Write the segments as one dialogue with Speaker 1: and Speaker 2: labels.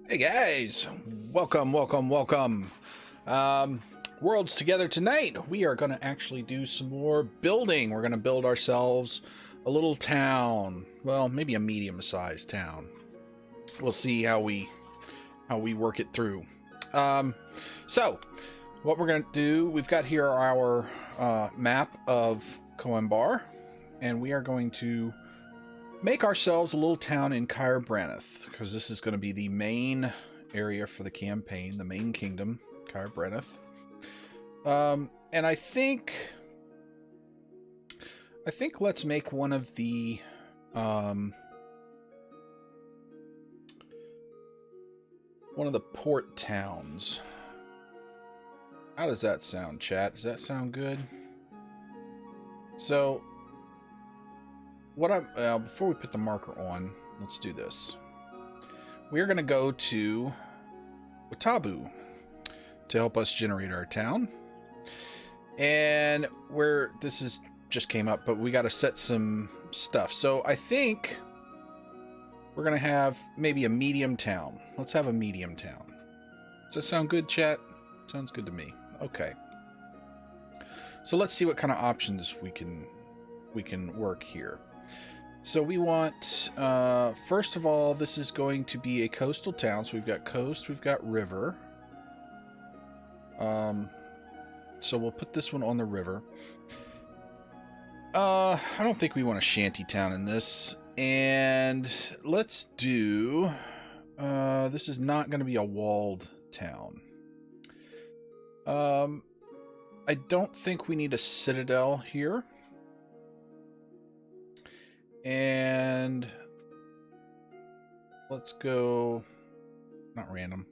Speaker 1: Hey guys, welcome. Worlds together tonight. We are going to actually do some more building. We're going to build ourselves a little town. Well, maybe a medium-sized town. We'll see how we work it through. So what we're going to do, we've got here our map of Coimbar, and we are going to make ourselves a little town in Khyring, because this is going to be the main area for the campaign, the main kingdom, Khyring. And I think let's make one of the port towns. How does that sound, chat? Does that sound good? So what I'm before we put the marker on, let's do this. We're going to go to Watabu to help us generate our town. And this is just came up, but we got to set some stuff. So I think we're going to have maybe a medium town. Let's have a medium town. Does that sound good, chat? Sounds good to me. Okay. So let's see what kind of options we can work here. So we want, first of all, this is going to be a coastal town. So we've got coast, we've got river. So we'll put this one on the river. I don't think we want a shanty town in this. And let's do, this is not going to be a walled town. I don't think we need a citadel here. And let's go, not random.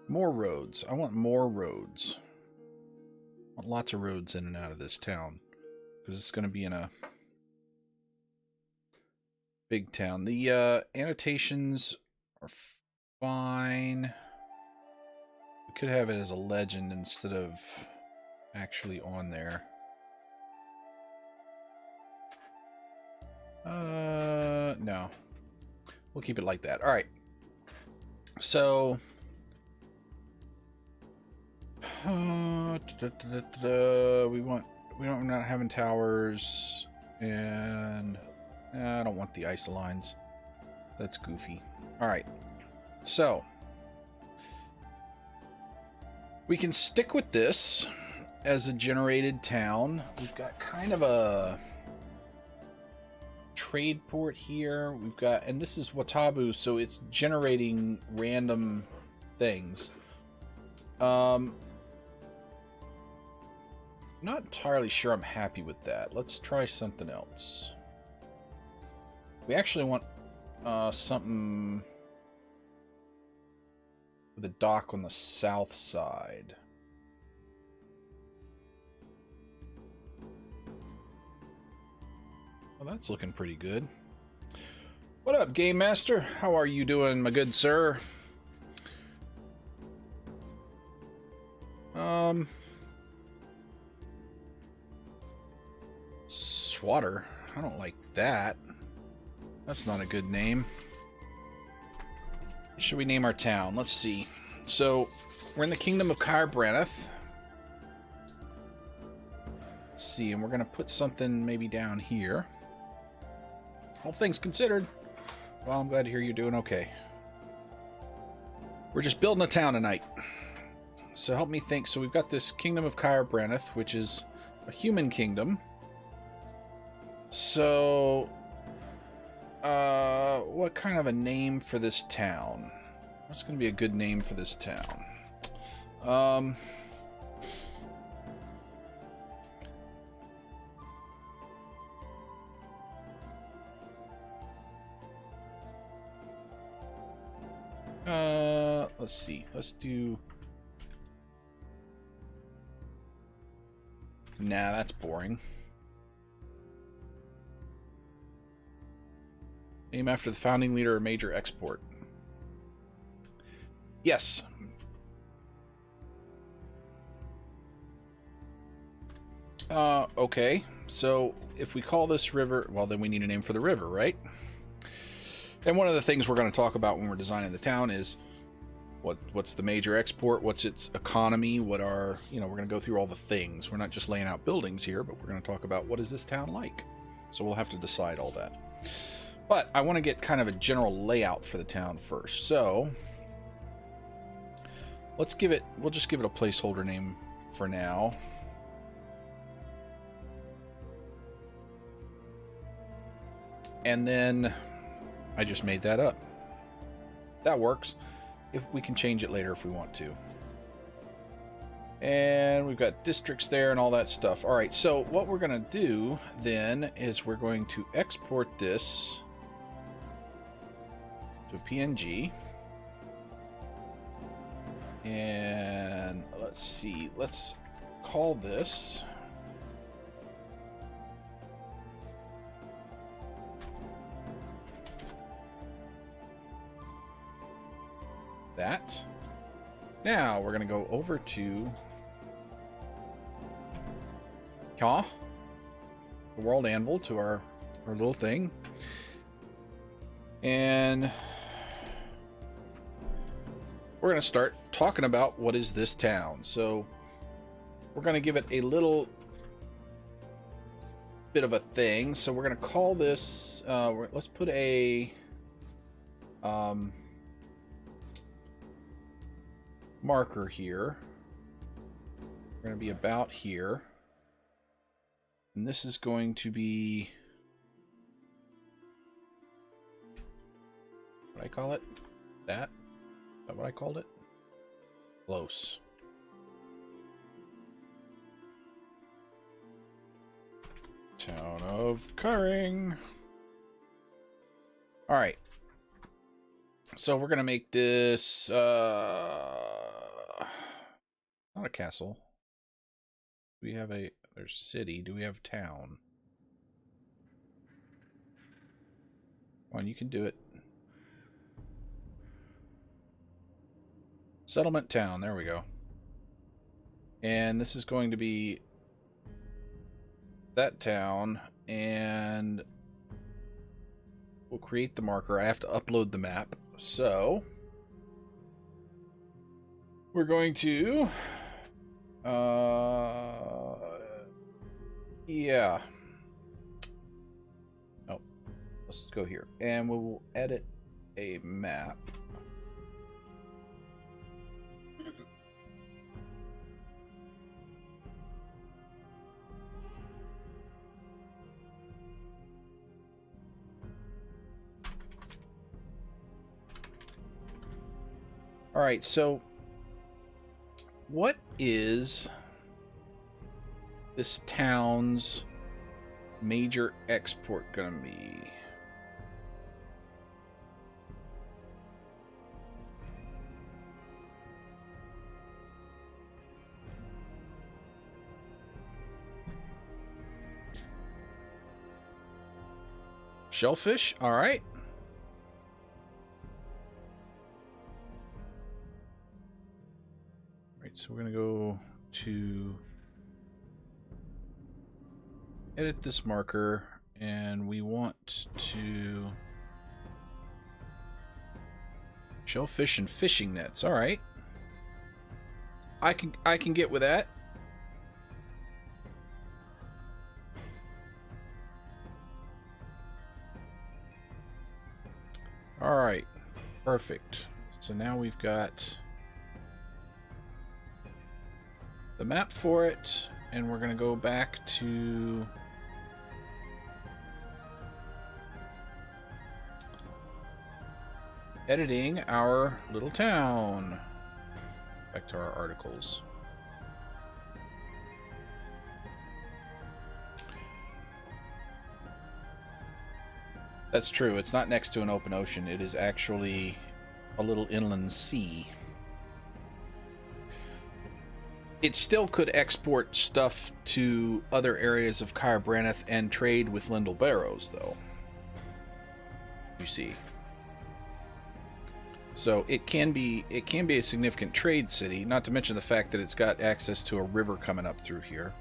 Speaker 1: More roads. I want more roads. I want lots of roads in and out of this town, because it's going to be in a big town. The annotations are fine. We could have it as a legend instead of actually on there. No. We'll keep it like that. All right. So we don't not having towers, and I don't want the ice lines. That's goofy. All right. So we can stick with this as a generated town. We've got kind of a trade port here. We've got, and this is Watabu, so it's generating random things. Not entirely sure I'm happy with that. Let's try something else. We actually want something with a dock on the south side. Well, that's looking pretty good. What up, Game Master? How are you doing, my good sir? Swatter? I don't like that. That's not a good name. What should we name our town? Let's see. So, we're in the Kingdom of Khyring. Let's see, and we're going to put something maybe down here. All things considered, well, I'm glad to hear you're doing okay. We're just building a town tonight. So help me think. So we've got this Kingdom of Khyring, which is a human kingdom. So, what kind of a name for this town? What's going to be a good name for this town? Let's see. Let's do... Nah, that's boring. Name after the founding leader or major export. Yes. Okay. so if we call this river, well, then we need a name for the river, right? And one of the things we're going to talk about when we're designing the town is what's the major export, what's its economy, what are, we're going to go through all the things. We're not just laying out buildings here, but we're going to talk about what is this town like. So we'll have to decide all that. But I want to get kind of a general layout for the town first. So we'll just give it a placeholder name for now. And then I just made that up. That works. If we can change it later if we want to. And we've got districts there and all that stuff. All right, so what we're going to do then is we're going to export this to a PNG. And let's see, let's call this that. Now we're going to go over to the World Anvil, to our little thing. And we're going to start talking about what is this town. So we're going to give it a little bit of a thing. So we're going to call this, let's put a marker here. We're going to be about here. And this is going to be, what do I call it? That? Is that what I called it? Close. Town of Khyring. Alright. So we're going to make this, not a castle. We have there's city. Do we have town? Come on, you can do it. Settlement town. There we go. And this is going to be that town. And we'll create the marker. I have to upload the map. So we're going to yeah. Oh, let's go here. And we will edit a map. All right, so what is this town's major export gonna be? Shellfish, all right. So we're going to go to edit this marker, and we want to shellfish and fishing nets. All right. I can get with that. All right. Perfect. So now we've got the map for it, and we're going to go back to editing our little town. Back to our articles. That's true. It's not next to an open ocean. It is actually a little inland sea. It still could export stuff to other areas of Khyring and trade with Lindell Barrows, though. You see. So it can be a significant trade city, not to mention the fact that it's got access to a river coming up through here.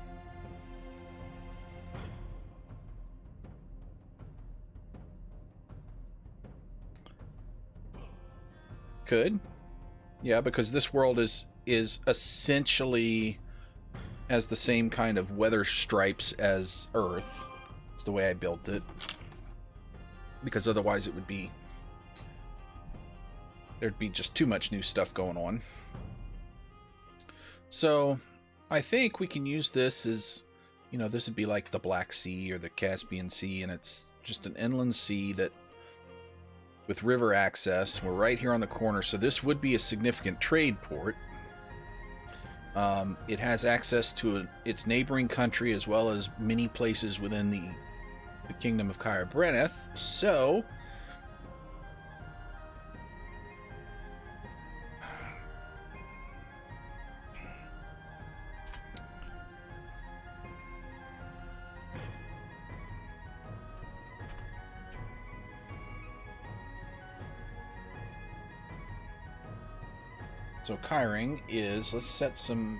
Speaker 1: could. Yeah, because this world is essentially has the same kind of weather stripes as Earth. It's the way I built it. Because otherwise it would be... there'd be just too much new stuff going on. So, I think we can use this as... you know, this would be like the Black Sea or the Caspian Sea, and it's just an inland sea that... with river access. We're right here on the corner, so this would be a significant trade port. It has access to its neighboring country as well as many places within the Kingdom of Khyring. So... so Khyring is, let's set some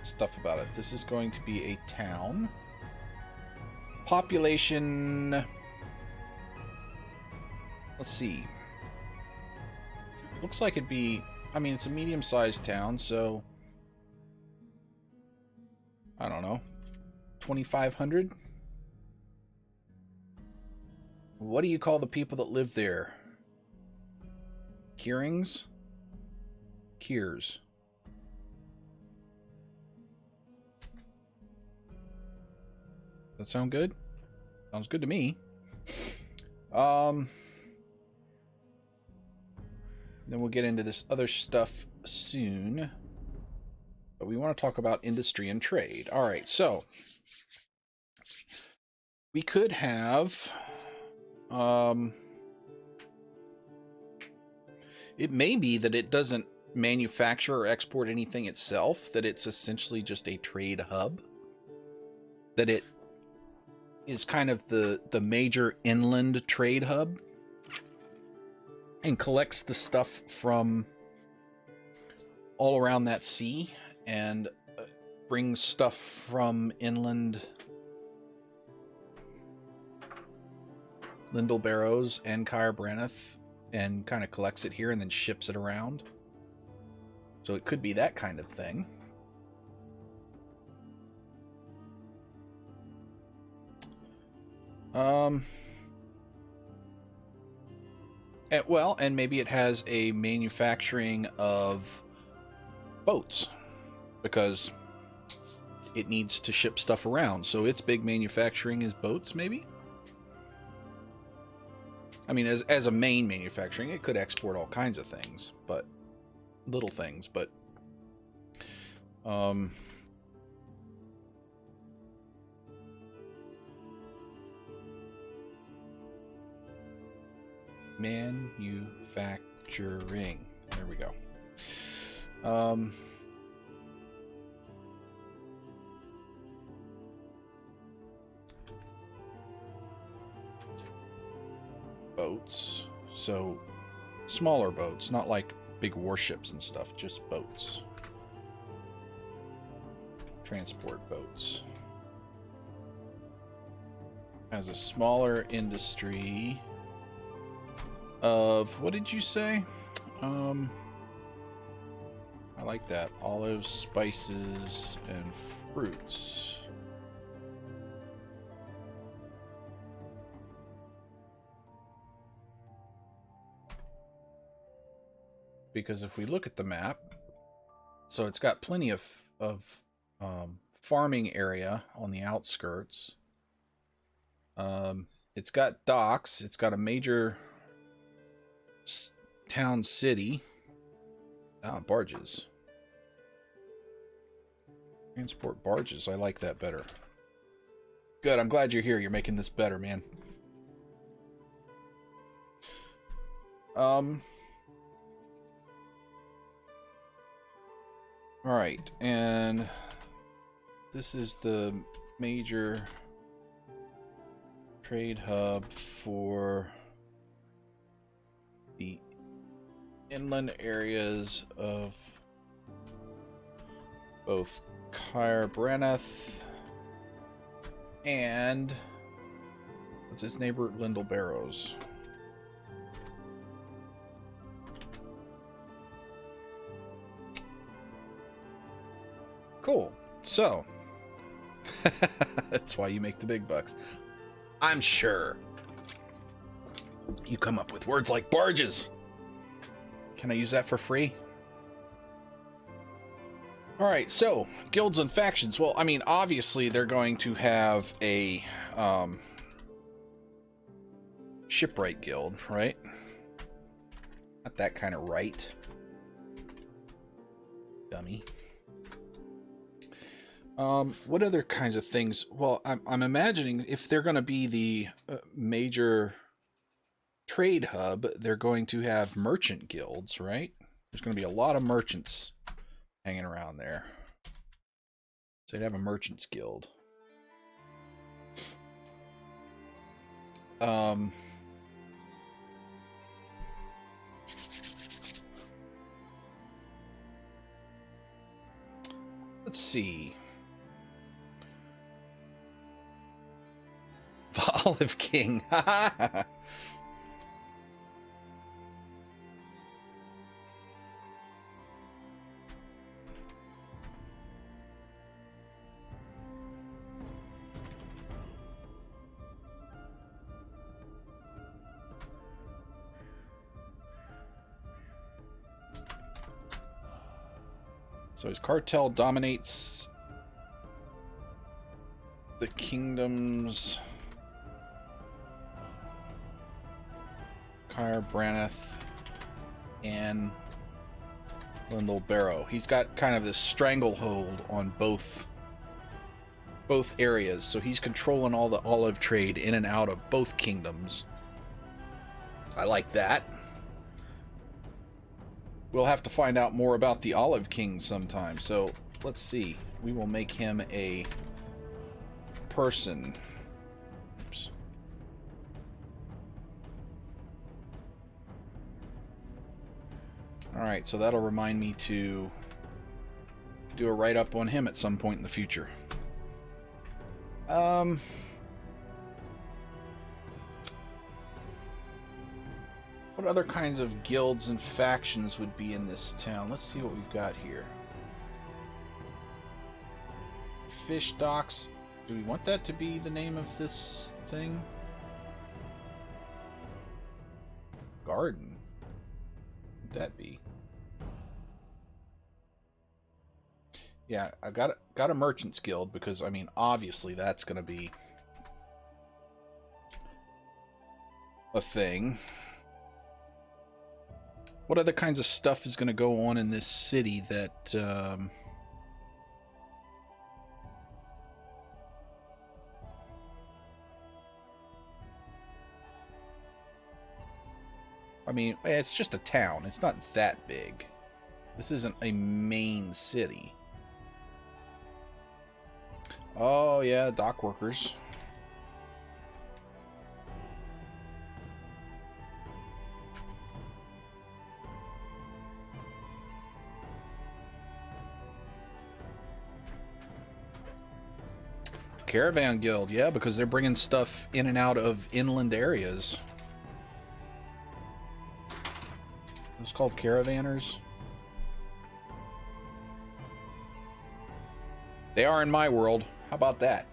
Speaker 1: stuff about it. This is going to be a town. Population, let's see. Looks like it'd be, I mean, it's a medium-sized town, so I don't know, 2,500? What do you call the people that live there? Khyrings? Khyrs. That sound good? Sounds good to me. Then we'll get into this other stuff soon. But we want to talk about industry and trade. All right, so we could have it may be that it doesn't manufacture or export anything itself, that it's essentially just a trade hub, that it is kind of the major inland trade hub and collects the stuff from all around that sea and brings stuff from inland Lindell Barrows and Khyring and kind of collects it here and then ships it around. So it could be that kind of thing. And maybe it has a manufacturing of boats because it needs to ship stuff around. So its big manufacturing is boats, maybe? I mean, as a main manufacturing, it could export all kinds of things, but little things, but manufacturing. There we go. Boats. So smaller boats, not like big warships and stuff, just boats. Transport boats. Has a smaller industry of, what did you say? I like that. Olives, spices, and fruits. Because if we look at the map, so it's got plenty of farming area on the outskirts. It's got docks. It's got a major town city. Barges. Transport barges. I like that better. Good. I'm glad you're here. You're making this better, man. Alright, and this is the major trade hub for the inland areas of both Khyring and what's its neighbor, Lindell Barrows. Cool. So, that's why you make the big bucks. I'm sure. You come up with words like barges. Can I use that for free? Alright, so, guilds and factions. Well, I mean, obviously they're going to have a shipwright guild, right? Not that kind of right. Dummy. What other kinds of things? Well, I'm imagining if they're going to be the major trade hub, they're going to have merchant guilds, right? There's going to be a lot of merchants hanging around there. So they'd have a merchants guild. Let's see. The Olive King. So his cartel dominates the kingdoms. Kyre, Braneth, and Lindell Barrow. He's got kind of this stranglehold on both areas, so he's controlling all the olive trade in and out of both kingdoms. I like that. We'll have to find out more about the Olive King sometime, so let's see. We will make him a person. Oops. Alright, so that'll remind me to do a write-up on him at some point in the future. What other kinds of guilds and factions would be in this town? Let's see what we've got here. Fish docks. Do we want that to be the name of this thing? Garden. What would that be? Yeah, I got a merchant's guild because, I mean, obviously that's going to be a thing. What other kinds of stuff is going to go on in this city that I mean, it's just a town. It's not that big. This isn't a main city. Oh, yeah, dock workers. Caravan Guild, yeah, because they're bringing stuff in and out of inland areas. It's called caravanners. They are in my world. How about that?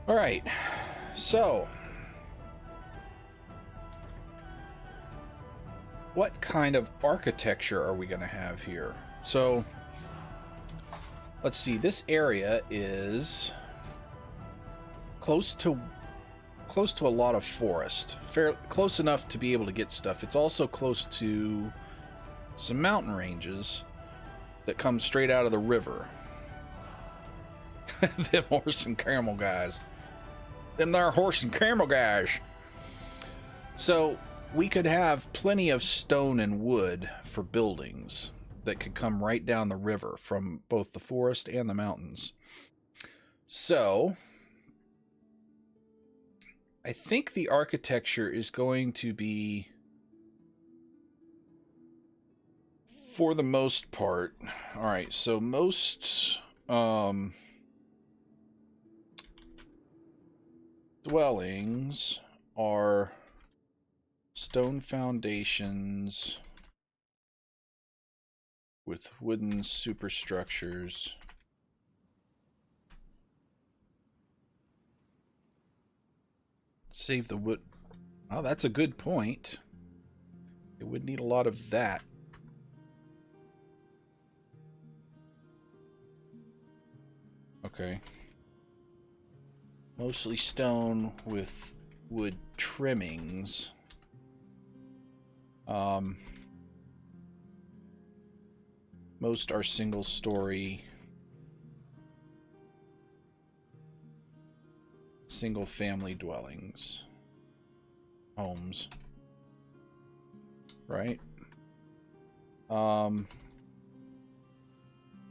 Speaker 1: All right. So, what kind of architecture are we going to have here? So, let's see. This area is close to a lot of forest. Close enough to be able to get stuff. It's also close to some mountain ranges that come straight out of the river. Them horse and camel guys. Them there horse and camel guys. So we could have plenty of stone and wood for buildings that could come right down the river from both the forest and the mountains. So I think the architecture is going to be, for the most part, all right, so most dwellings are stone foundations with wooden superstructures. Save the wood. Oh, that's a good point. It would need a lot of that. Okay. Mostly stone with wood trimmings. Most are single story. Single family dwellings. Homes. Right?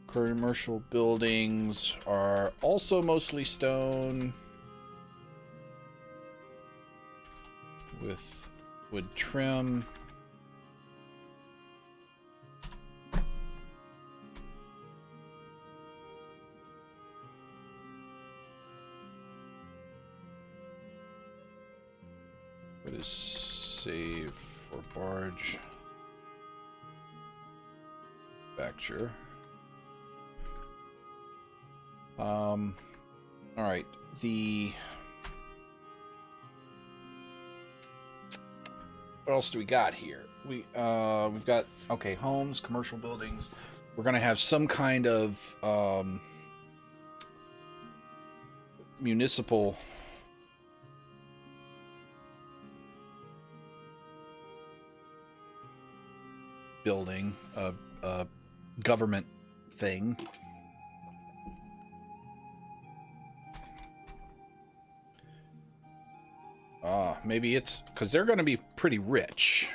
Speaker 1: Commercial buildings are also mostly stone with wood trim. What is save for barge? Manufacture. All right. What else do we got here? We've got, okay, homes, commercial buildings. We're gonna have some kind of municipal building, a government thing. Maybe it's because they're going to be pretty rich.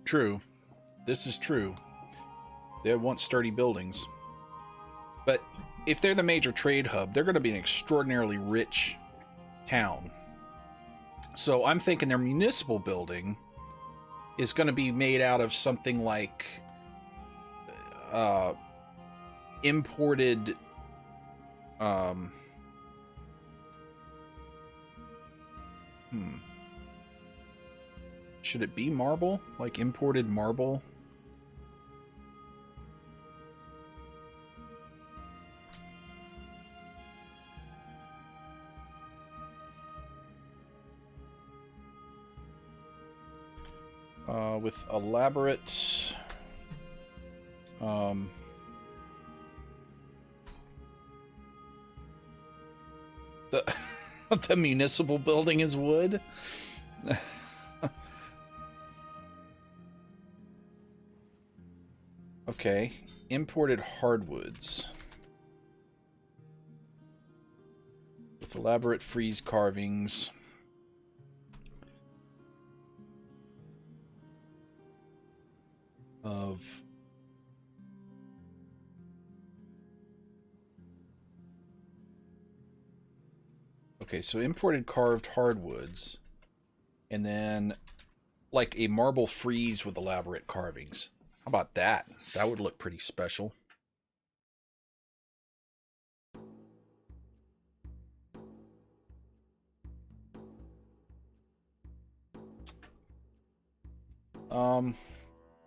Speaker 1: True. This is true. They want sturdy buildings. But if they're the major trade hub, they're going to be an extraordinarily rich town. So I'm thinking their municipal building is going to be made out of something like imported should it be marble? Like imported marble? With elaborate the municipal building is wood. Okay, imported hardwoods with elaborate frieze carvings. Of okay, so imported carved hardwoods, and then like a marble frieze with elaborate carvings. How about that? That would look pretty special.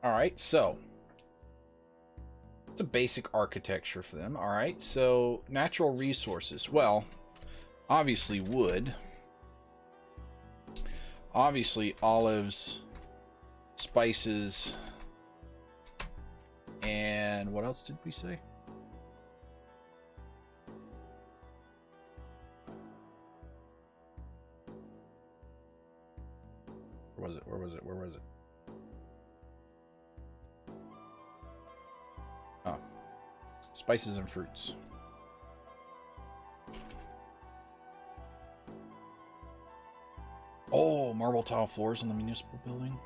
Speaker 1: All right, so it's a basic architecture for them. All right, so natural resources. Well, obviously wood. Obviously olives, spices, and what else did we say? Where was it? Where was it? Where was it? Oh. Spices and fruits. Oh, marble tile floors in the municipal building.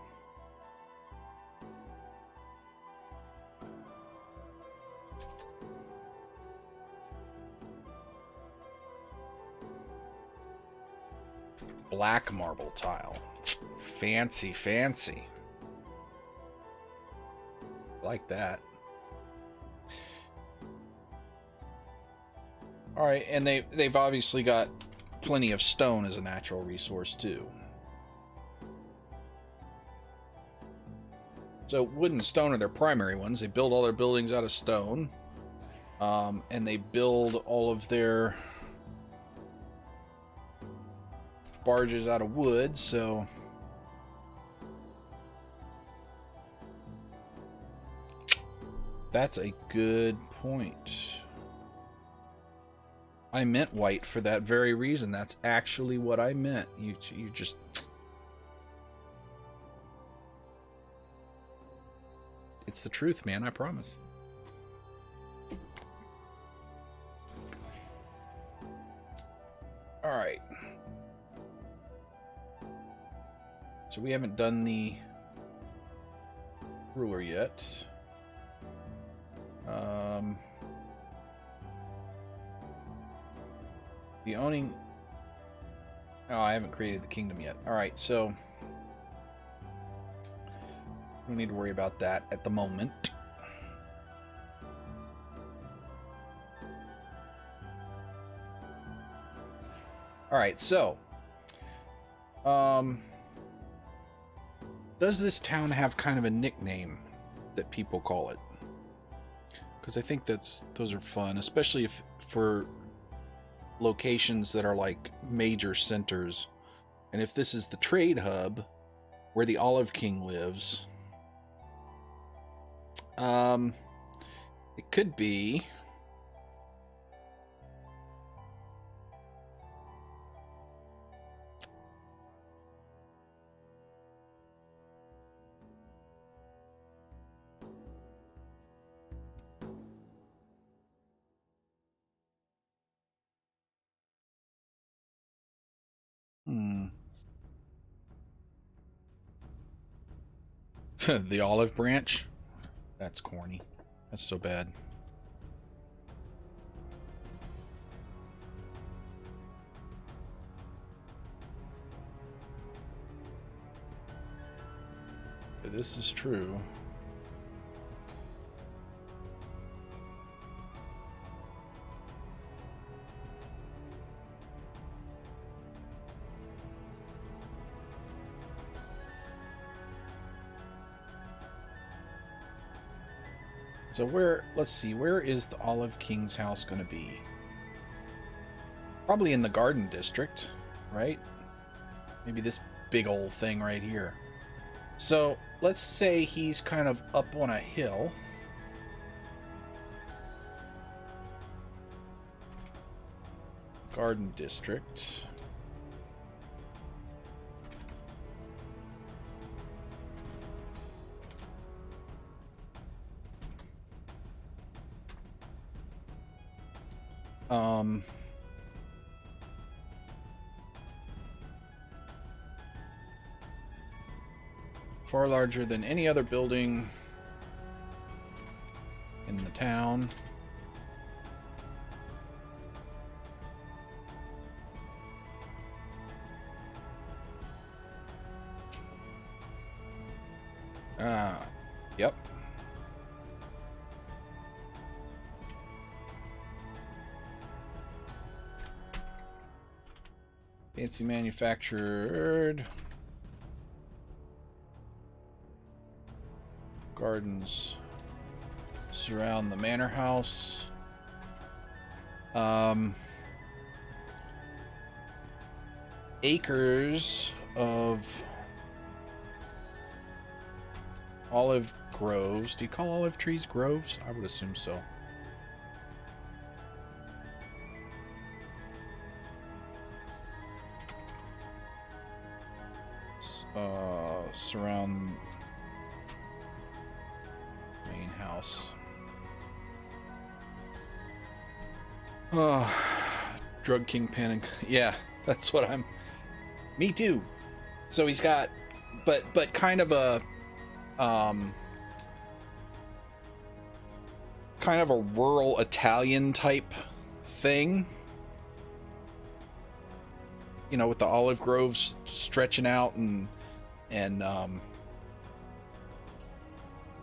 Speaker 1: Black marble tile. Fancy, fancy. Like that. All right, and they've obviously got plenty of stone as a natural resource too. So wood and stone are their primary ones. They build all their buildings out of stone. And they build all of their barges out of wood, so... That's a good point. I meant white for that very reason. That's actually what I meant. You just... It's the truth, man, I promise. Alright. So we haven't done the ruler yet. The owning... Oh, I haven't created the kingdom yet. Alright, so... We don't need to worry about that at the moment. Alright, so... Does this town have kind of a nickname that people call it? Because I think those are fun, especially if for locations that are like major centers. And if this is the trade hub where the Olive King lives, it could be the olive branch. That's corny. That's so bad. This is true. So let's see, where is the Olive King's house going to be? Probably in the Garden District, right? Maybe this big old thing right here. So let's say he's kind of up on a hill. Garden District. Far larger than any other building in the town. Yep. Fancy manufactured. Gardens surround the manor house. Acres of olive groves. Do you call olive trees groves? I would assume so. Surround main house. Oh, drug kingpin. And, yeah, that's what I'm. Me too. So he's got, but kind of a, kind of a rural Italian type thing. You know, with the olive groves stretching out and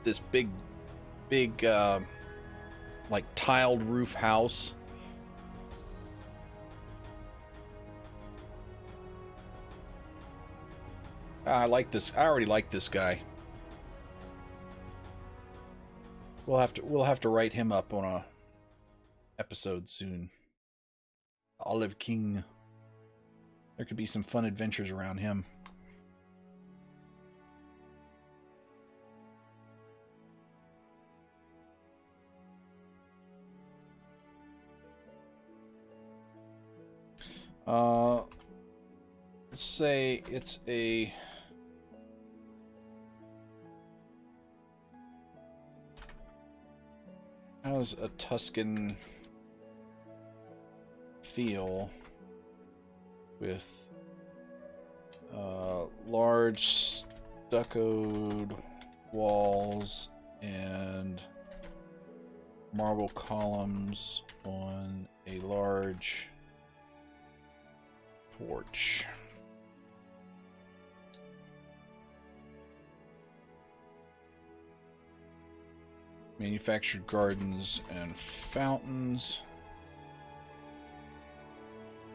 Speaker 1: this big like tiled roof house. I like this. I already like this guy. we'll have to write him up on a episode soon. Olive King. There could be some fun adventures around him. Let's say it's a how's a Tuscan feel with large stuccoed walls and marble columns on a large porch. Manufactured gardens and fountains.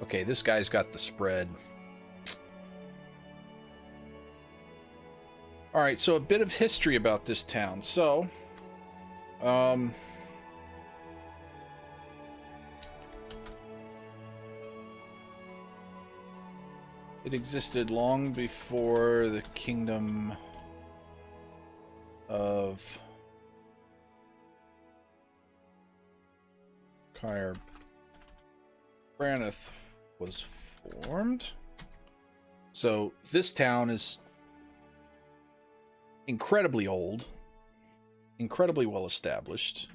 Speaker 1: Okay, this guy's got the spread. Alright, so a bit of history about this town. So, it existed long before the kingdom of Khyring was formed. So this town is incredibly old, incredibly well established.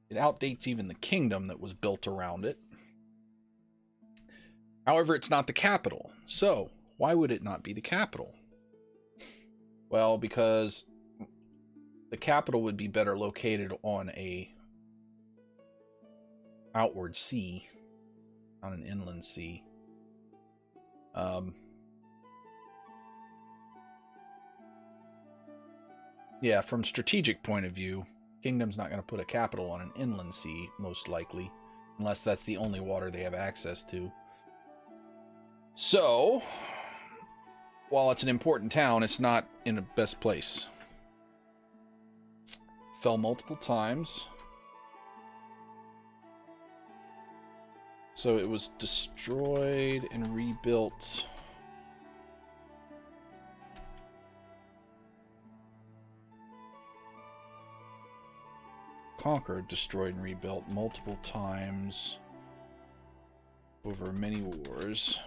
Speaker 1: It outdates even the kingdom that was built around it. However, it's not the capital. So why would it not be the capital? Well, because the capital would be better located on a outward sea, on an inland sea. Yeah, from strategic point of view, kingdom's not going to put a capital on an inland sea, most likely, unless that's the only water they have access to. So, while it's an important town, it's not in the best place. Fell multiple times. So it was destroyed and rebuilt. Conquered, destroyed, and rebuilt multiple times over many wars.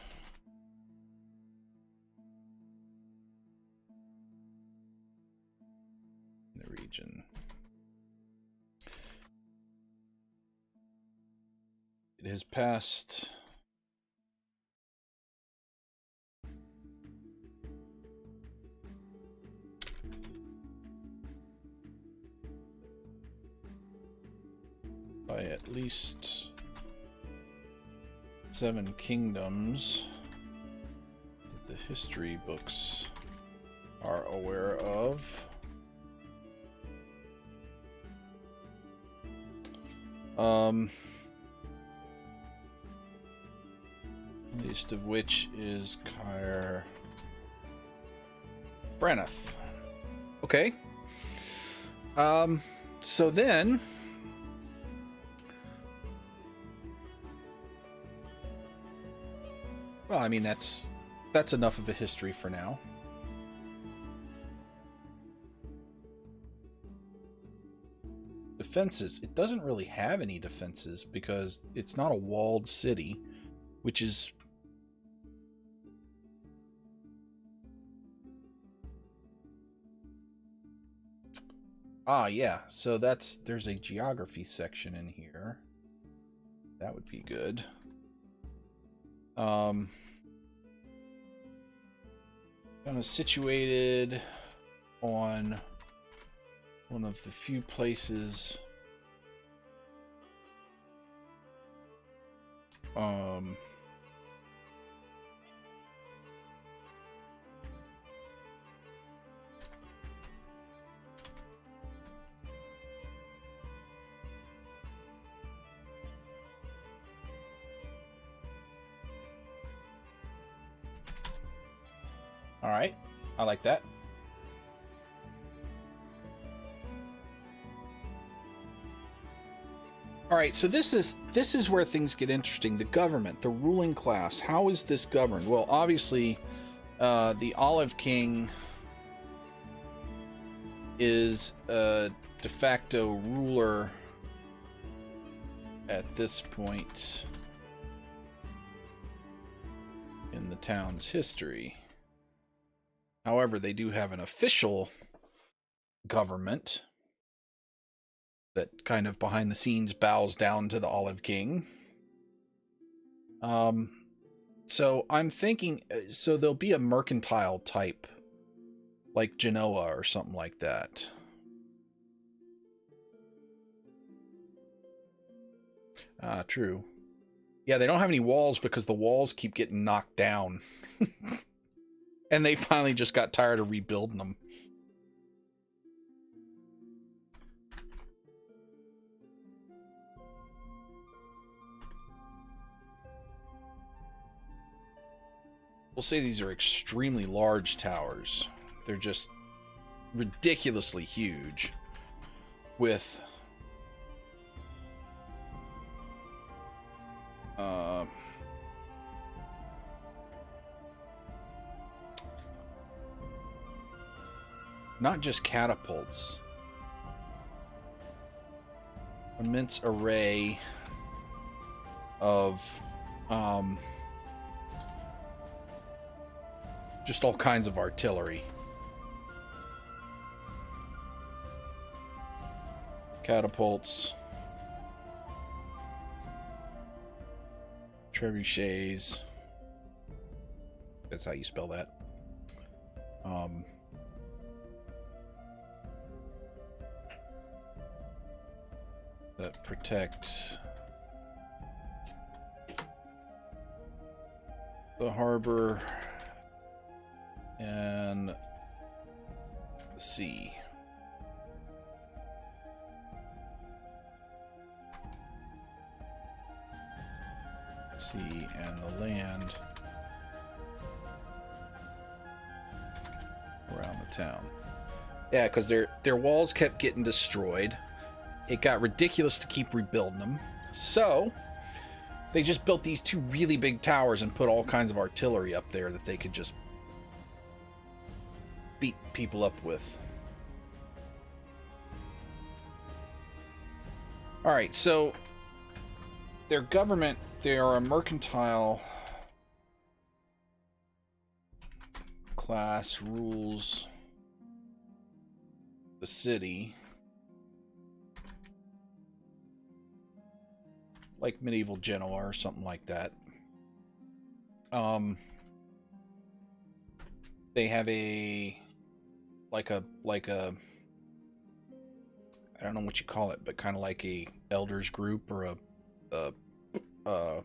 Speaker 1: In the region. It has passed by at least 7 kingdoms that the history books are aware of. Least of which is Khyring. Okay. So then well, I mean that's enough of a history for now. Defenses. It doesn't really have any defenses because it's not a walled city, which is yeah, so there's a geography section in here. That would be good. Kind of situated on one of the few places all right, I like that. All right, so this is where things get interesting. The government, the ruling class. How is this governed? Well, obviously, the Olive King is a de facto ruler at this point in the town's history. However, they do have an official government that kind of behind the scenes bows down to the Olive King. So I'm thinking, so there'll be a mercantile type, like Genoa or something like that. Ah, true. Yeah, they don't have any walls because the walls keep getting knocked down. And they finally just got tired of rebuilding them. We'll say these are extremely large towers. They're just ridiculously huge. With not just catapults, immense array of just all kinds of artillery. Catapults, trebuchets. That's how you spell that. That protect the harbor and the sea. Sea and the land around the town. Yeah, because their walls kept getting destroyed. It got ridiculous to keep rebuilding them. So they just built these two really big towers and put all kinds of artillery up there that they could just beat people up with. Alright, so their government, they are a mercantile class, rules the city. Like medieval Genoa or something like that. They have a like a I don't know what you call it, but kind of like a elders group or a what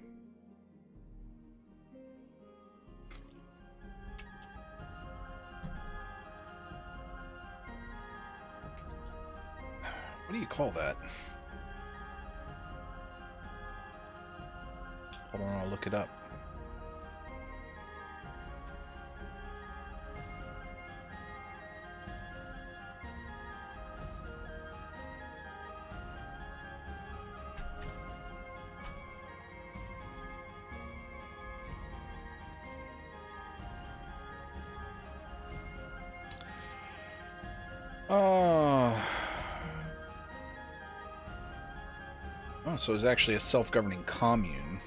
Speaker 1: do you call that? Hold on, I'll look it up. Oh, so it's actually a self-governing commune.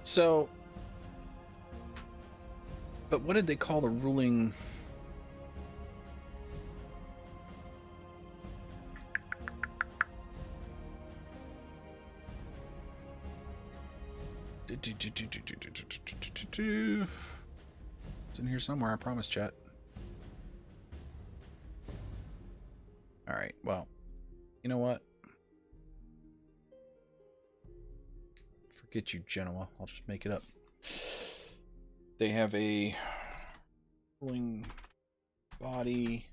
Speaker 1: So, but what did they call the ruling? It's in here somewhere, I promise, chat. Alright, well, you know what? Forget you, Genoa. I'll just make it up. They have a ruling body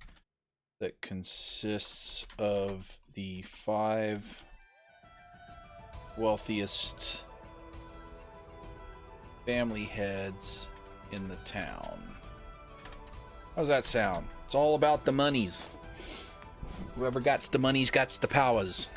Speaker 1: that consists of the 5 wealthiest family heads in the town. How's that sound? It's all about the monies. Whoever gots the monies gots the powers.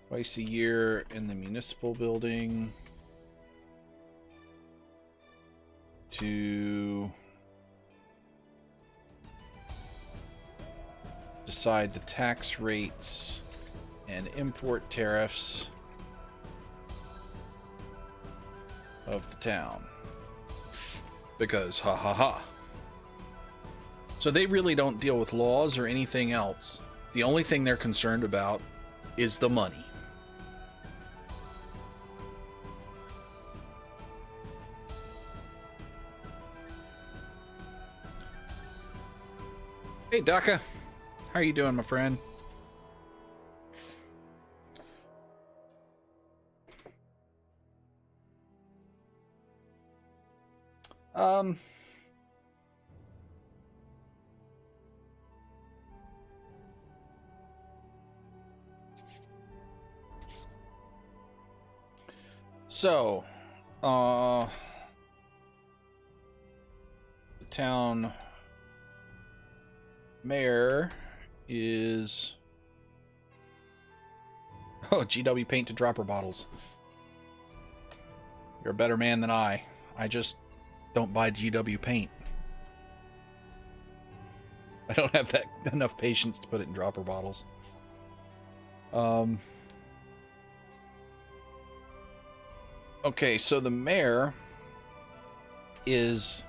Speaker 1: Twice a year in the municipal building to decide the tax rates and import tariffs of the town. Because, ha ha ha. So they really don't deal with laws or anything else. The only thing they're concerned about is the money. Hey, Daka. How are you doing, my friend? So, the town mayor is... Oh, GW paint to dropper bottles. You're a better man than I. I just don't buy GW paint. I don't have enough patience to put it in dropper bottles. Okay, so the mayor is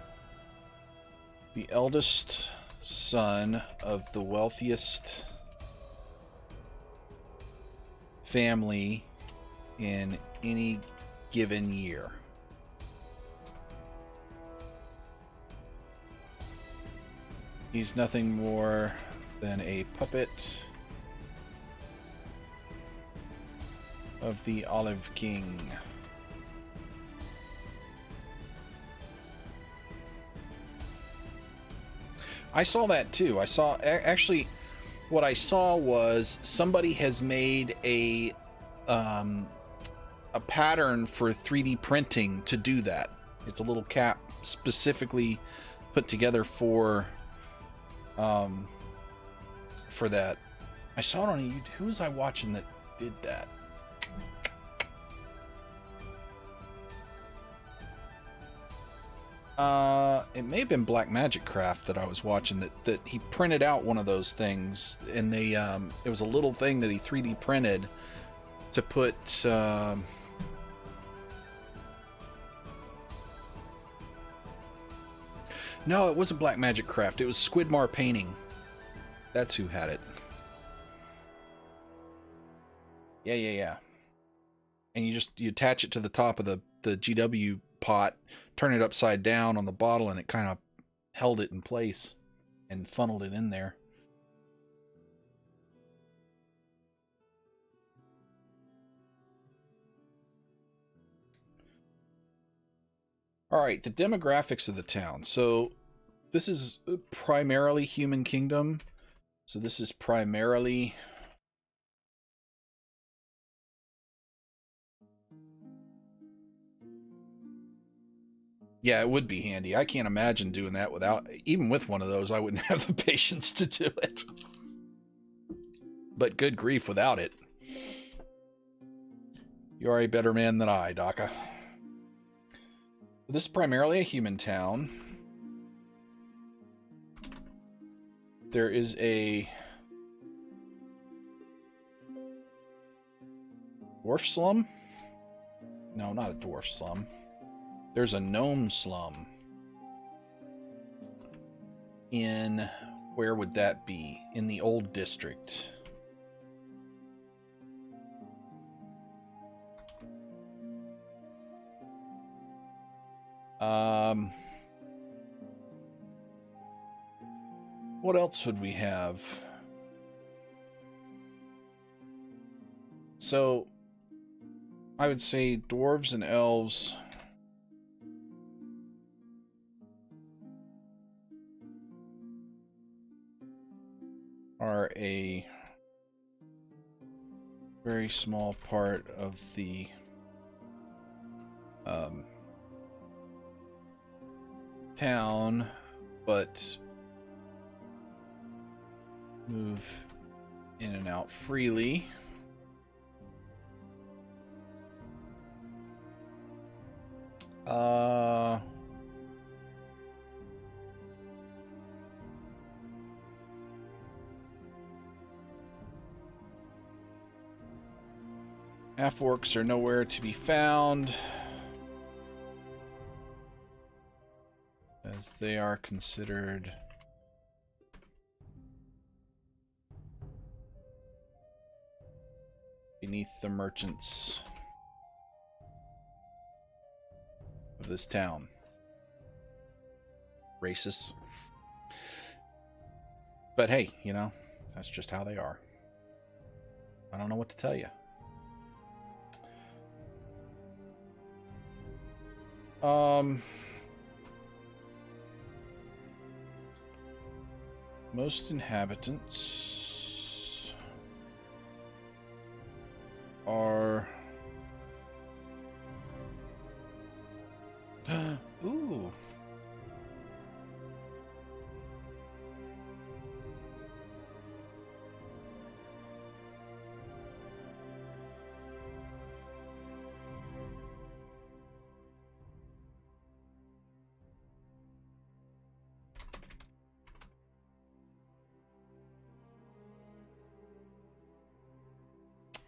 Speaker 1: the eldest son of the wealthiest family in any given year. He's nothing more than a puppet of the Olive King. I saw that too. I saw, actually, what I saw was somebody has made a pattern for 3D printing to do that. It's a little cap specifically put together for that. I saw it on YouTube. Who was I watching that did that? It may have been Black Magic Craft that I was watching that he printed out one of those things, and they it was a little thing that he 3D printed to put no, it wasn't Black Magic Craft. It was Squidmar Painting. That's who had it. Yeah. And you attach it to the top of the GW pot, turn it upside down on the bottle, and it kind of held it in place and funneled it in there. All right, the demographics of the town. So this is primarily Human Kingdom. So this is primarily... Yeah, it would be handy. I can't imagine doing that without... Even with one of those, I wouldn't have the patience to do it. But good grief without it. You are a better man than I, Daka. This is primarily a human town. There is a dwarf slum? No, not a dwarf slum. There's a gnome slum. In... Where would that be? In the old district. What else would we have? So, I would say dwarves and elves. are a very small part of the town, but move in and out freely. Half-orcs are nowhere to be found, as they are considered beneath the merchants of this town. Racist. But hey, you know, that's just how they are. I don't know what to tell you. Most inhabitants are... Ooh.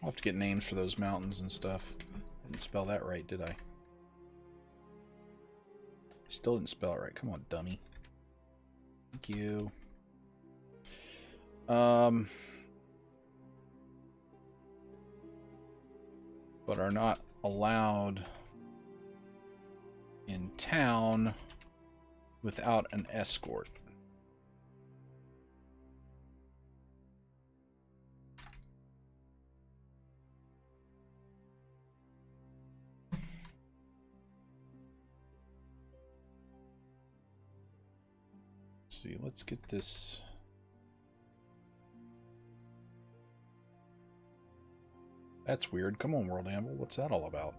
Speaker 1: I'll have to get names for those mountains and stuff. Didn't spell that right, did I? Still didn't spell it right. Come on, dummy. Thank you. But are not allowed in town without an escort. See, let's get this. That's weird. Come on, World Amble. What's that all about?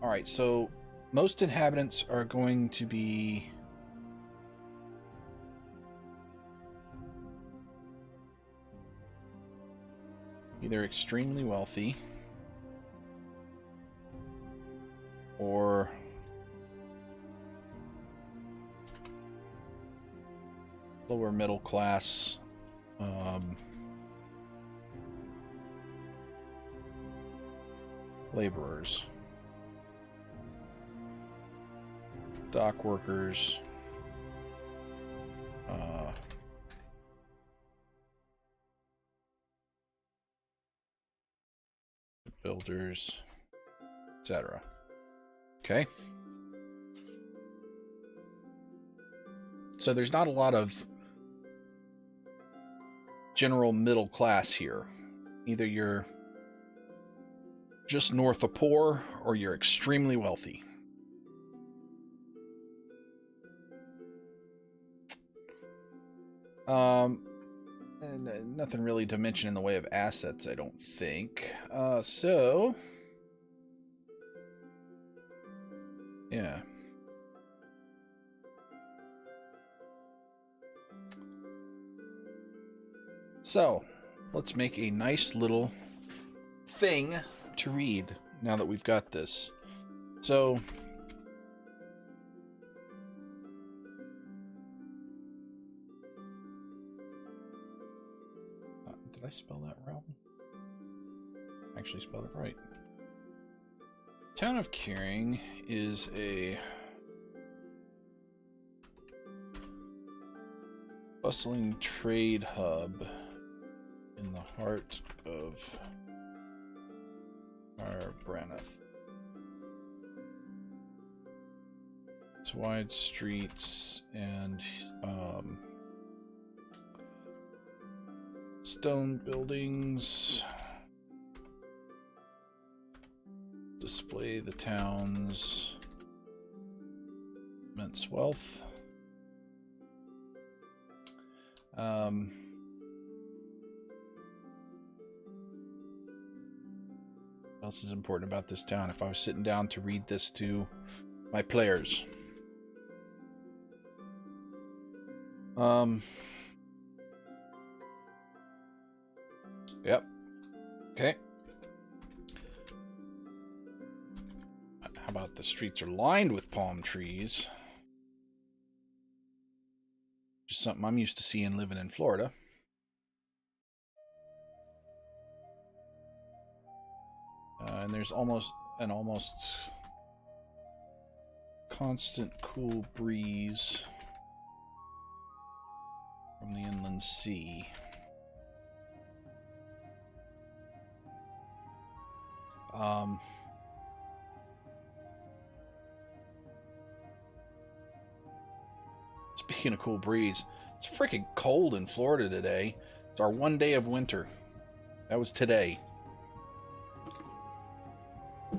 Speaker 1: All right, so most inhabitants are going to be either extremely wealthy or lower middle class, laborers, dock workers, builders, etc. Okay. So there's not a lot of general middle class here. Either you're just north of poor or you're extremely wealthy. And nothing really to mention in the way of assets, I don't think. So yeah. So, let's make a nice little thing to read now that we've got this. So, did I spell that wrong? I actually spelled it right. Town of Khyring is a bustling trade hub in the heart of our Braneth. It's wide streets and stone buildings. Display the town's immense wealth. What else is important about this town? If I was sitting down to read this to my players. Yep. Okay. How about the streets are lined with palm trees? Just something I'm used to seeing living in Florida. And there's almost constant cool breeze from the inland sea. Speaking of cool breeze, it's freaking cold in Florida today. It's our one day of winter. That was today.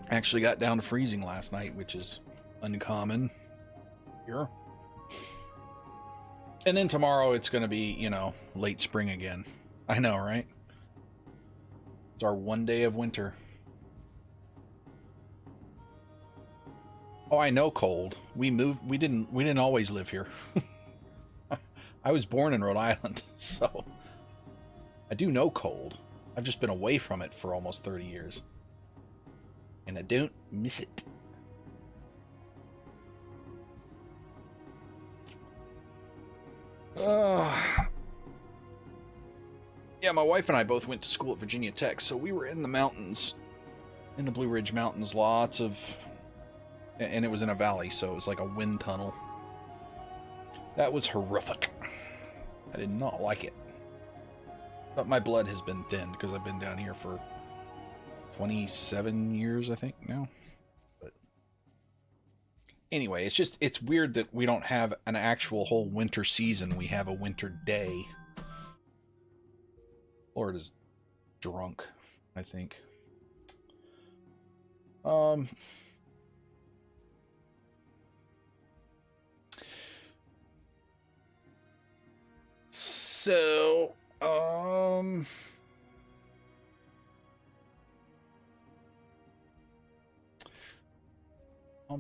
Speaker 1: Actually got down to freezing last night, which is uncommon here. And then tomorrow it's going to be, you know, late spring again. I know, right? It's our one day of winter. Oh, I know cold. We moved. We didn't always live here. I was born in Rhode Island, so I do know cold. I've just been away from it for almost 30 years. And I don't miss it. Yeah, my wife and I both went to school at Virginia Tech, so we were in the mountains, in the Blue Ridge Mountains, lots of... And it was in a valley, so it was like a wind tunnel. That was horrific. I did not like it. But my blood has been thinned because I've been down here for 27 years, I think, now. But anyway, it's weird that we don't have an actual whole winter season. We have a winter day. Florida's drunk, I think. So, palm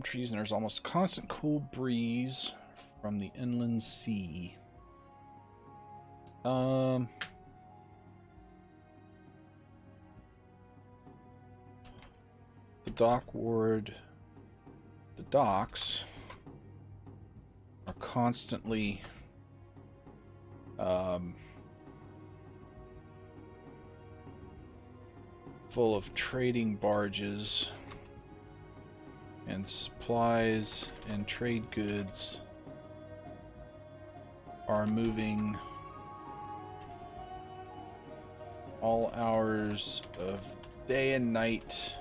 Speaker 1: trees, and there's almost constant cool breeze from the inland sea. The dock ward, the docks are constantly full of trading barges and supplies and trade goods are moving all hours of day and night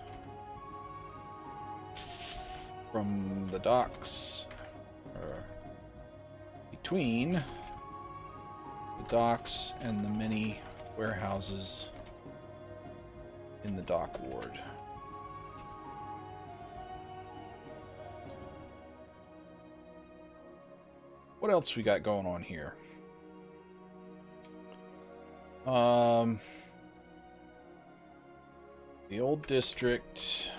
Speaker 1: from the docks, between the docks and the many warehouses in the dock ward. What else we got going on here? The old district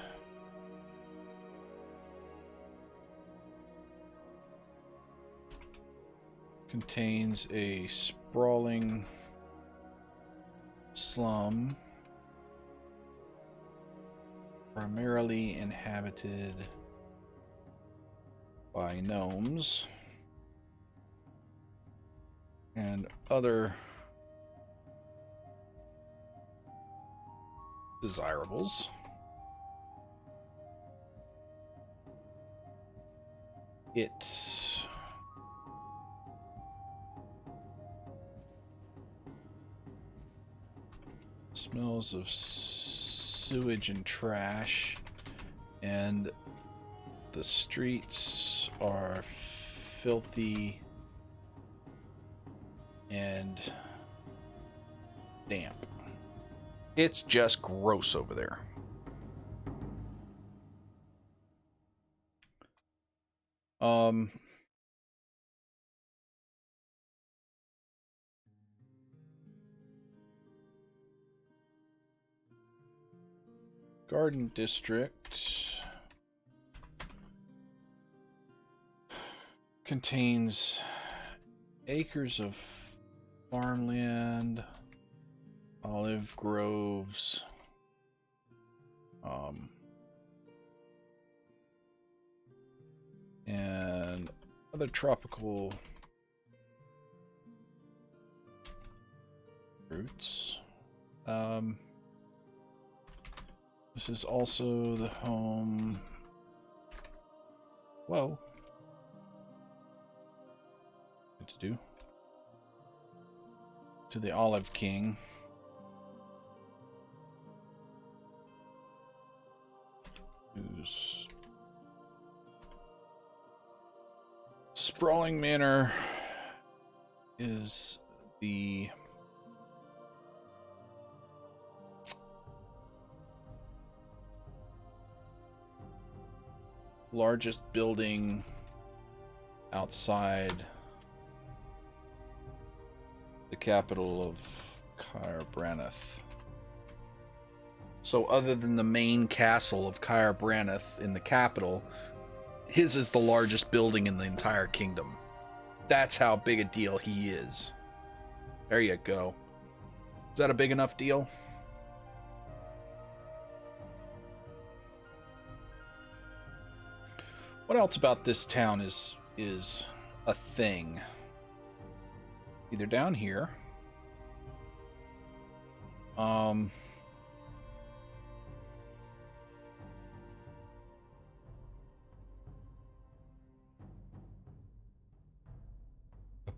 Speaker 1: contains a sprawling slum primarily inhabited by gnomes and other desirables. It smells of sewage and trash, and the streets are filthy and damp. It's just gross over there. Garden District contains acres of farmland, olive groves, and other tropical fruits. This is also the home. Whoa. What to do? To the Olive King. Whose sprawling manor is the largest building outside the capital of Khyring. So other than the main castle of Khyring in the capital, his is the largest building in the entire kingdom. That's how big a deal he is. There you go. Is that a big enough deal? What else about this town is a thing? Either down here. A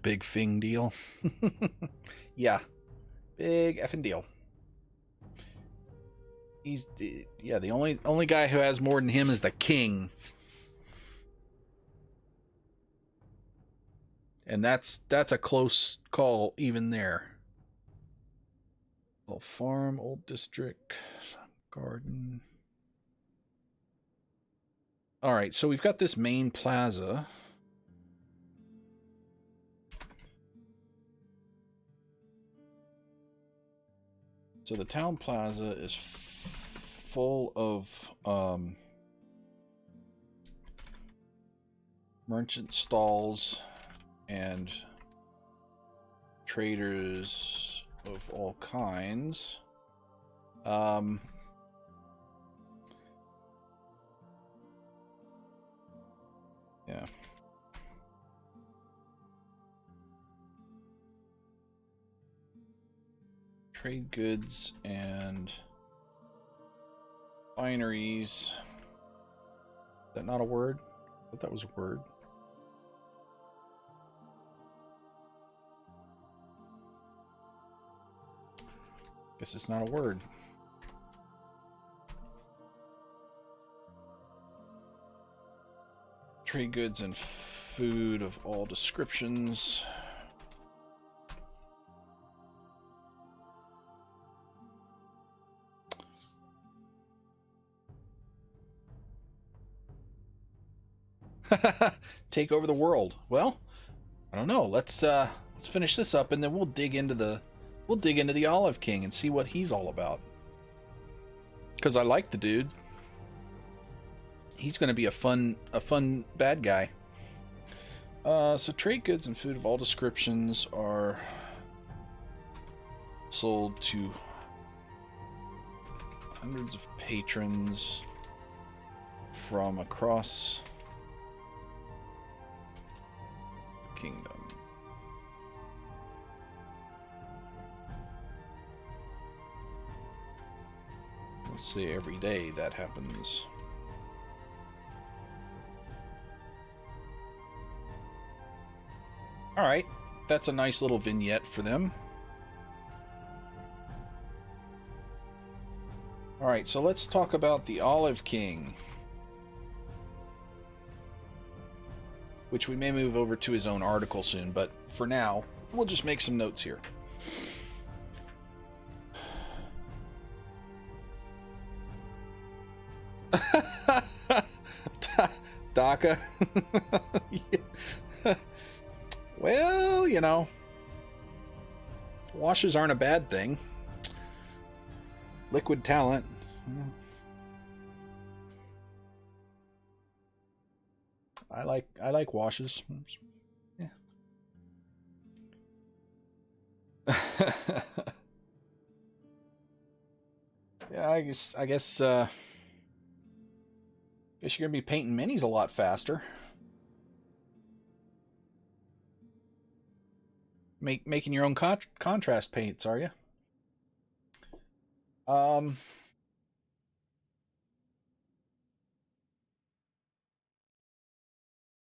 Speaker 1: big thing deal. Yeah. Big effing deal. He's the only guy who has more than him is the king. And that's a close call even there. Old farm, old district, garden. All right, so we've got this main plaza. So the town plaza is full of merchant stalls and traders of all kinds. Yeah. Trade goods and fineries. Is that not a word? I thought that was a word. Guess it's not a word. Trade goods and food of all descriptions. Take over the world. Well, I don't know. Let's finish this up and then we'll dig into the Olive King and see what he's all about. Because I like the dude. He's going to be a fun bad guy. So trade goods and food of all descriptions are sold to hundreds of patrons from across the kingdom. Let's see, every day that happens. Alright, that's a nice little vignette for them. Alright, so let's talk about the Olive King. which we may move over to his own article soon, but for now, we'll just make some notes here. DACA. Well, you know, washes aren't a bad thing. Liquid talent. I like washes. Yeah. Yeah, I guess you're gonna be painting minis a lot faster. Making your own contrast paints, are you? Um.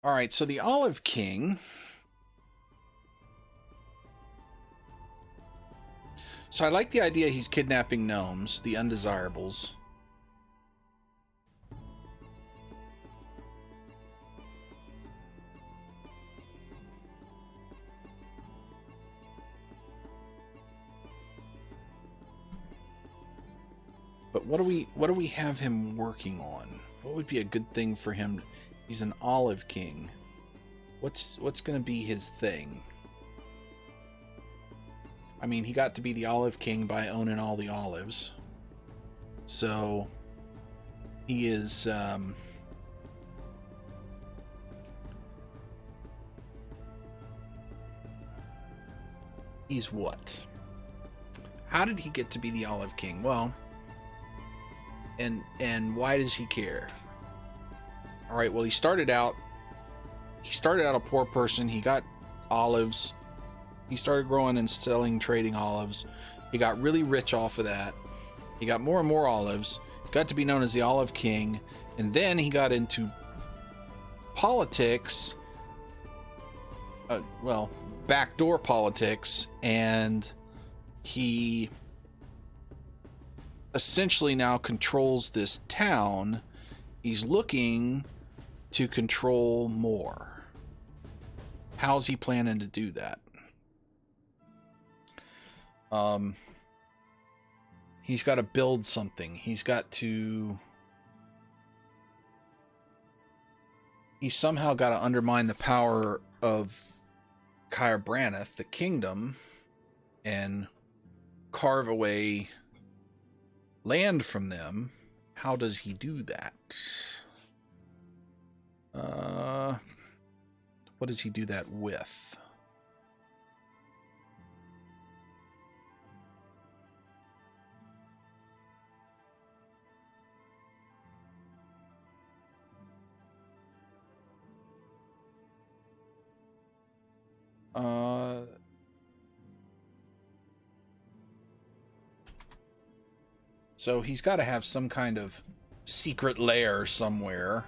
Speaker 1: All right, so the Olive King. So I like the idea he's kidnapping gnomes, the undesirables. But what do we have him working on? What would be a good thing for him? He's an Olive King. What's going to be his thing? I mean, he got to be the Olive King by owning all the olives. So he is he's what? How did he get to be the Olive King? Well, and why does he care? All right, well, he started out a poor person. He got olives. He started growing and selling, trading olives. He got really rich off of that. He got more and more olives. He got to be known as the Olive King, and then he got into politics. Well, backdoor politics, and he essentially now controls this town. He's looking to control more. How's he planning to do that? He's got to build something. He's somehow got to undermine the power of Khyring, the kingdom, and carve away land from them. How does he do that? What does he do that with? So he's got to have some kind of secret lair somewhere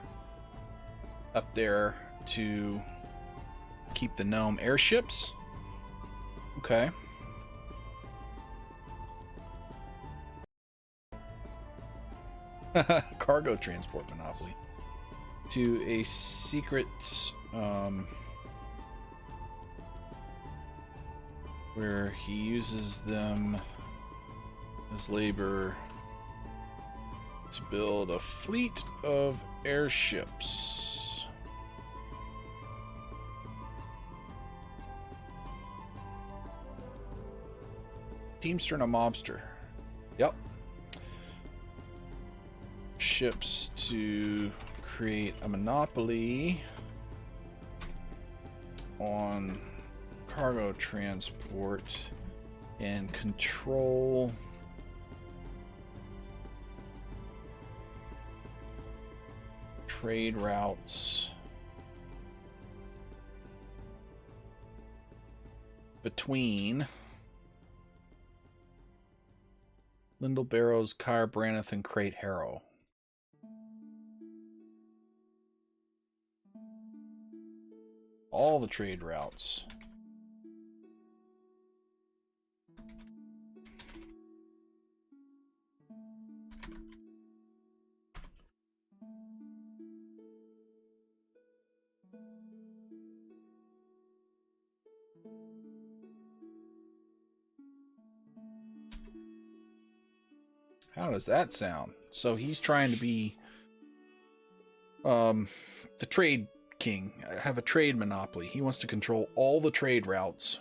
Speaker 1: up there to keep the gnome airships. Okay. Cargo transport monopoly. To a secret where he uses them as labor to build a fleet of airships. Teamster and a mobster. Yep. Ships to create a monopoly on cargo transport and control trade routes between Lindell Barrows, Kyre Branneth, and Crate Harrow. All the trade routes. How does that sound? So he's trying to be the trade king, have a trade monopoly. He wants to control all the trade routes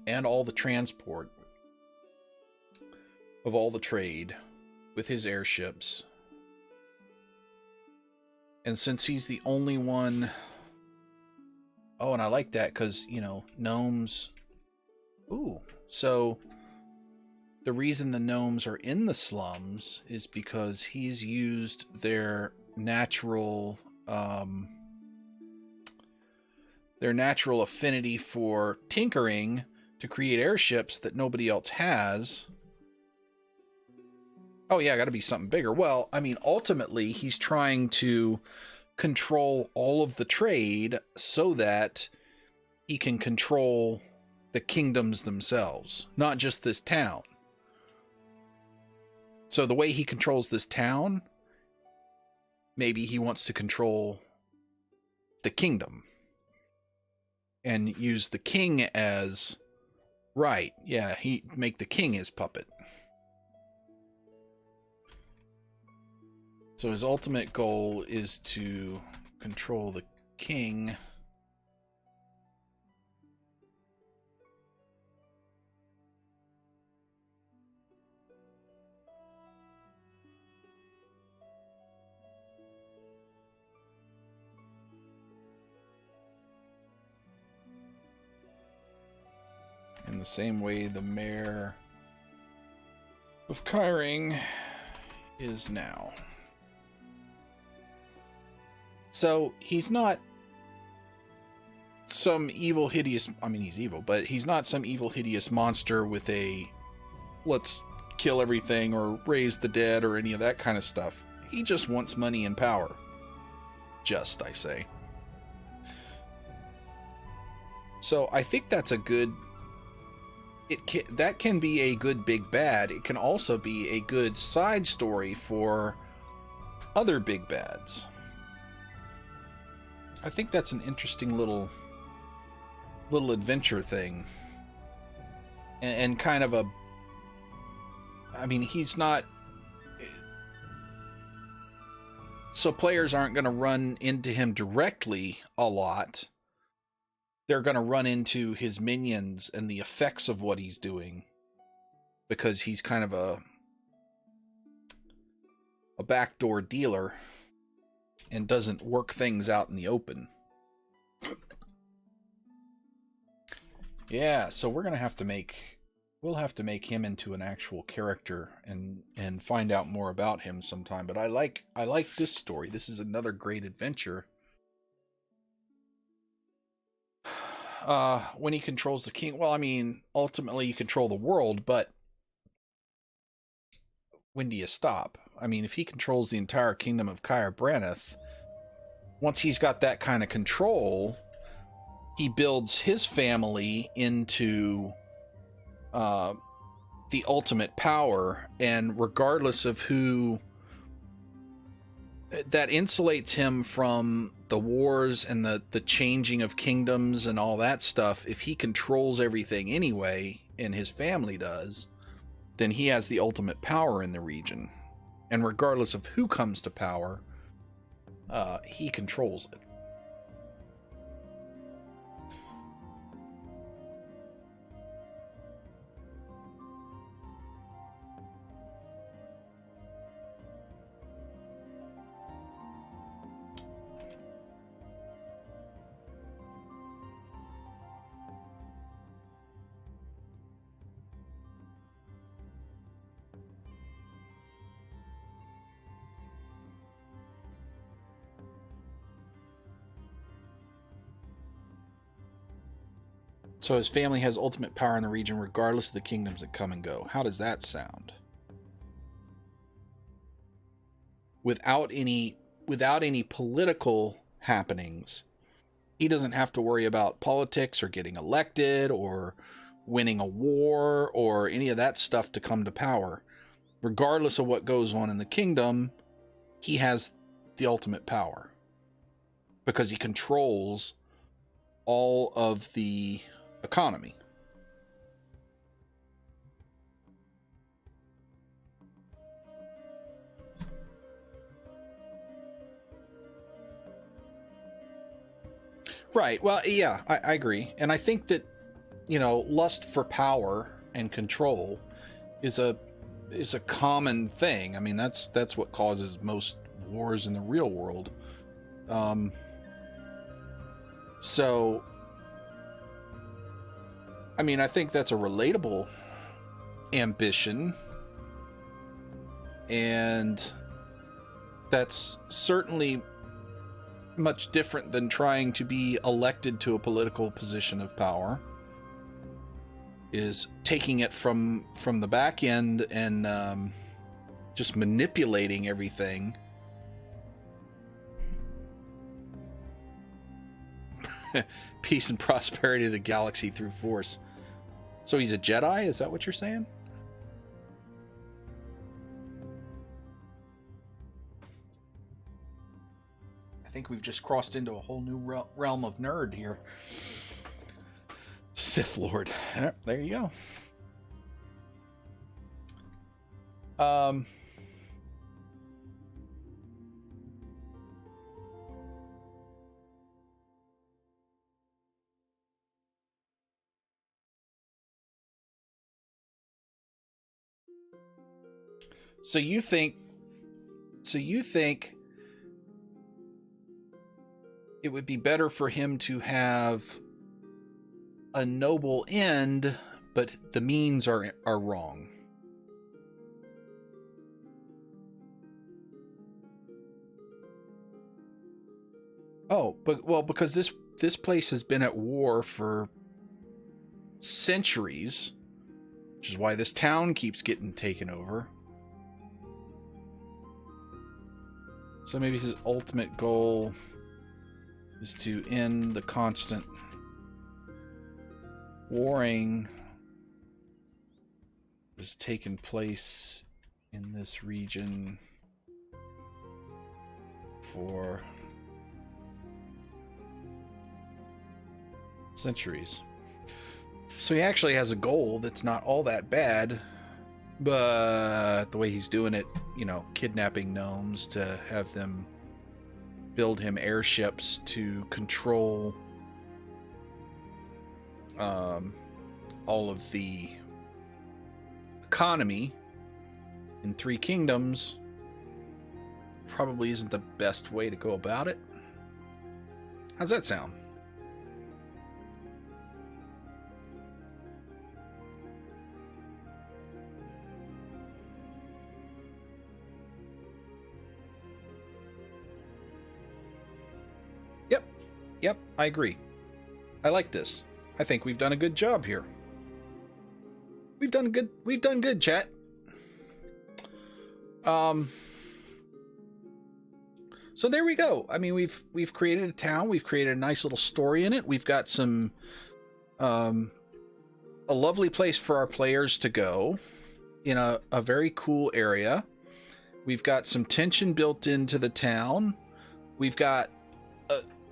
Speaker 1: and all the transport of all the trade with his airships. And since he's the only one... Oh, and I like that because, you know, gnomes... Ooh, so the reason the gnomes are in the slums is because he's used their natural affinity for tinkering to create airships that nobody else has. Oh yeah, got to be something bigger. Well, I mean, ultimately, he's trying to control all of the trade so that he can control the kingdoms themselves, not just this town. So the way he controls this town, maybe he wants to control the kingdom and use the king as... Right, yeah, he make the king his puppet. So his ultimate goal is to control the king. In the same way the mayor of Khyring is now. So he's not some evil, hideous... I mean, he's evil, but he's not some evil, hideous monster with a let's kill everything or raise the dead or any of that kind of stuff. He just wants money and power. Just, I say. So I think that's a good... that can be a good big bad. It can also be a good side story for other big bads. I think that's an interesting little adventure thing. And kind of a... I mean, he's not... So players aren't going to run into him directly a lot. They're going to run into his minions and the effects of what he's doing. Because he's kind of a backdoor dealer and doesn't work things out in the open. Yeah, so we're going to have to make... We'll have to make him into an actual character and find out more about him sometime. But I like this story. This is another great adventure. When he controls the king... Well, I mean, ultimately you control the world, but when do you stop? I mean, if he controls the entire kingdom of Khyring, once he's got that kind of control, he builds his family into the ultimate power, and regardless of who... That insulates him from the wars and the changing of kingdoms and all that stuff. If he controls everything anyway, and his family does, then he has the ultimate power in the region. And regardless of who comes to power, he controls it. So his family has ultimate power in the region regardless of the kingdoms that come and go. How does that sound? Without any political happenings, he doesn't have to worry about politics or getting elected or winning a war or any of that stuff to come to power. Regardless of what goes on in the kingdom, he has the ultimate power because he controls all of the economy. Right. Well, yeah, I agree. And I think that, lust for power and control is a common thing. I mean, that's what causes most wars in the real world. So, I mean, I think that's a relatable ambition, and that's certainly much different than trying to be elected to a political position of power. Is taking it from the back end and just manipulating everything. Peace and prosperity of the galaxy through force. So he's a Jedi? Is that what you're saying? I think we've just crossed into a whole new realm of nerd here. Sith Lord. There you go. So you think it would be better for him to have a noble end, but the means are wrong? Oh, because this place has been at war for centuries, which is why this town keeps getting taken over. So maybe his ultimate goal is to end the constant warring that has taken place in this region for centuries. So he actually has a goal that's not all that bad, but the way he's doing it, kidnapping gnomes to have them build him airships to control all of the economy in Three Kingdoms probably isn't the best way to go about it. How's that sound? Yep, I agree. I like this. I think we've done a good job here. We've done good, chat. So there we go. I mean, we've created a town. We've created a nice little story in it. We've got some a lovely place for our players to go in a very cool area. We've got some tension built into the town. We've got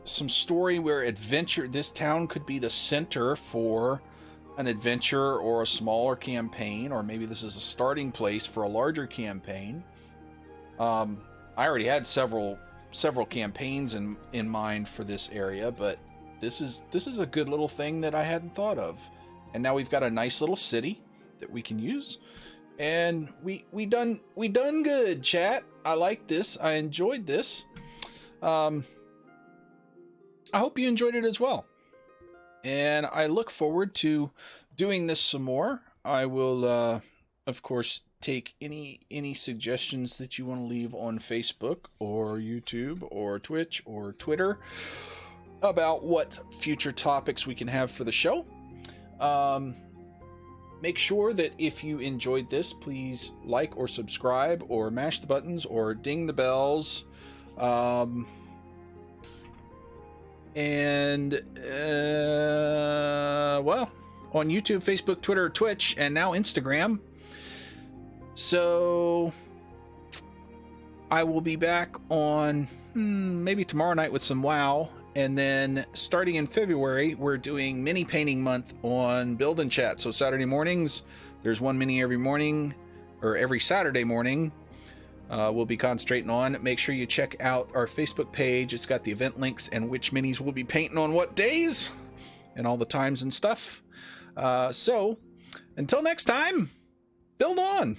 Speaker 1: some story where this town could be the center for an adventure or a smaller campaign, or maybe this is a starting place for a larger campaign. I already had several campaigns in mind for this area, but this is a good little thing that I hadn't thought of. And now we've got a nice little city that we can use, and we done good, chat. I like this. I enjoyed this. I hope you enjoyed it as well. And I look forward to doing this some more. I will, of course, take any suggestions that you want to leave on Facebook or YouTube or Twitch or Twitter about what future topics we can have for the show. Make sure that if you enjoyed this, please like or subscribe or mash the buttons or ding the bells. Well, on YouTube, Facebook, Twitter, Twitch, and now Instagram. So I will be back on maybe tomorrow night with some WoW, and then starting in February, we're doing mini painting month on Build and Chat. So Saturday mornings, there's one mini every morning, or every Saturday morning. we'll be concentrating on. Make sure you check out our Facebook page. It's got the event links and which minis we'll be painting on what days and all the times and stuff. So until next time, build on.